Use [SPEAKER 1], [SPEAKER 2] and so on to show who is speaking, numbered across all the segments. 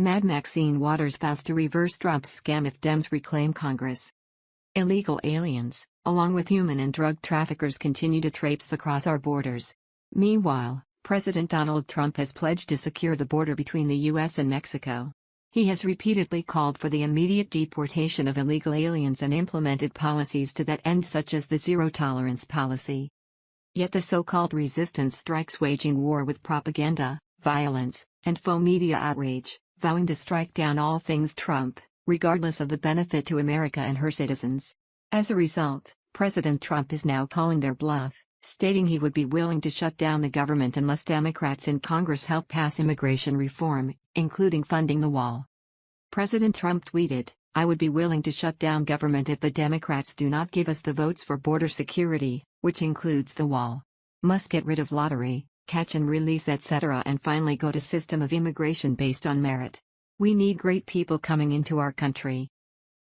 [SPEAKER 1] Mad Maxine Waters vows to reverse Trump's scam if Dems reclaim Congress. Illegal aliens, along with human and drug traffickers, continue to traipse across our borders. Meanwhile, President Donald Trump has pledged to secure the border between the U.S. and Mexico. He has repeatedly called for the immediate deportation of illegal aliens and implemented policies to that end, such as the zero-tolerance policy. Yet the so-called resistance strikes, waging war with propaganda, violence, and faux media outrage, vowing to strike down all things Trump, regardless of the benefit to America and her citizens. As a result, President Trump is now calling their bluff, stating he would be willing to shut down the government unless Democrats in Congress help pass immigration reform, including funding the wall. President Trump tweeted, "I would be willing to shut down government if the Democrats do not give us the votes for border security, which includes the wall. Must get rid of lottery, catch and release, etc., and finally go to system of immigration based on merit. We need great people coming into our country."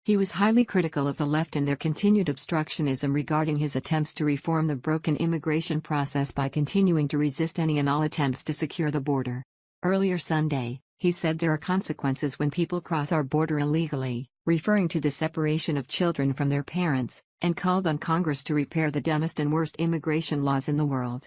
[SPEAKER 1] He was highly critical of the left and their continued obstructionism regarding his attempts to reform the broken immigration process by continuing to resist any and all attempts to secure the border. Earlier Sunday, he said there are consequences when people cross our border illegally, referring to the separation of children from their parents, and called on Congress to repair the dumbest and worst immigration laws in the world.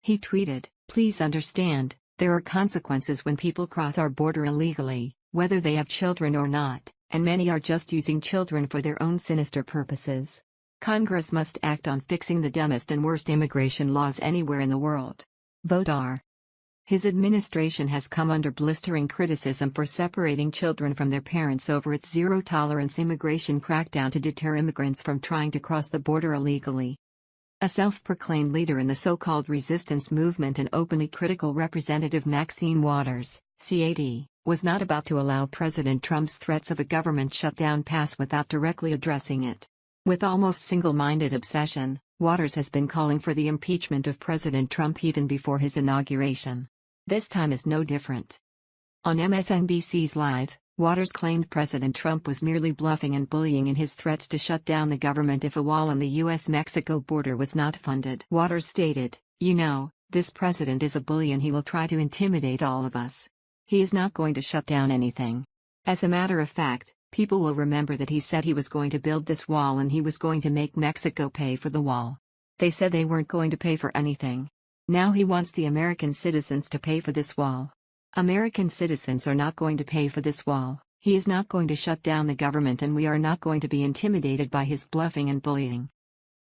[SPEAKER 1] He tweeted, "Please understand, there are consequences when people cross our border illegally, whether they have children or not, and many are just using children for their own sinister purposes. Congress must act on fixing the dumbest and worst immigration laws anywhere in the world. Vote R." His administration has come under blistering criticism for separating children from their parents over its zero-tolerance immigration crackdown to deter immigrants from trying to cross the border illegally. A self-proclaimed leader in the so-called resistance movement and openly critical Representative Maxine Waters, CAD, was not about to allow President Trump's threats of a government shutdown pass without directly addressing it. With almost single-minded obsession, Waters has been calling for the impeachment of President Trump even before his inauguration. This time is no different. On MSNBC's Live, Waters claimed President Trump was merely bluffing and bullying in his threats to shut down the government if a wall on the U.S.-Mexico border was not funded. Waters stated, "You know, this president is a bully and he will try to intimidate all of us. He is not going to shut down anything. As a matter of fact, people will remember that he said he was going to build this wall and he was going to make Mexico pay for the wall. They said they weren't going to pay for anything. Now he wants the American citizens to pay for this wall. American citizens are not going to pay for this wall. He is not going to shut down the government and we are not going to be intimidated by his bluffing and bullying."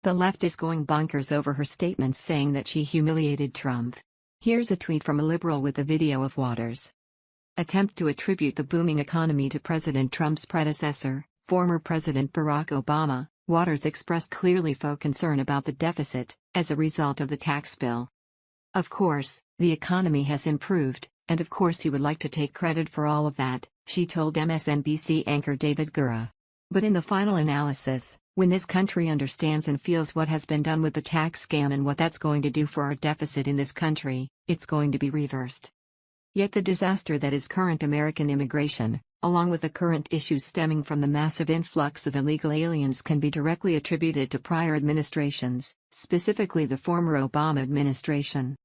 [SPEAKER 1] The left is going bonkers over her statements, saying that she humiliated Trump. Here's a tweet from a liberal with a video of Waters. Attempt to attribute the booming economy to President Trump's predecessor, former President Barack Obama. Waters expressed clearly faux concern about the deficit, as a result of the tax bill. Of course, the economy has improved, and of course he would like to take credit for all of that, she told MSNBC anchor David Gura. But in the final analysis, when this country understands and feels what has been done with the tax scam and what that's going to do for our deficit in this country, it's going to be reversed. Yet the disaster that is current American immigration, along with the current issues stemming from the massive influx of illegal aliens, can be directly attributed to prior administrations, specifically the former Obama administration.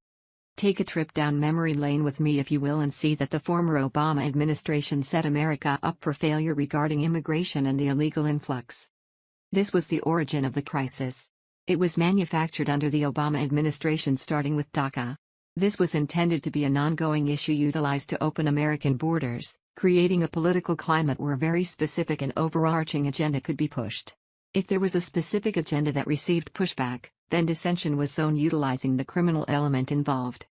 [SPEAKER 1] Take a trip down memory lane with me if you will and see that the former Obama administration set America up for failure regarding immigration and the illegal influx. This was the origin of the crisis. It was manufactured under the Obama administration, starting with DACA. This was intended to be an ongoing issue utilized to open American borders, creating a political climate where a very specific and overarching agenda could be pushed. If there was a specific agenda that received pushback, then dissension was sown utilizing the criminal element involved.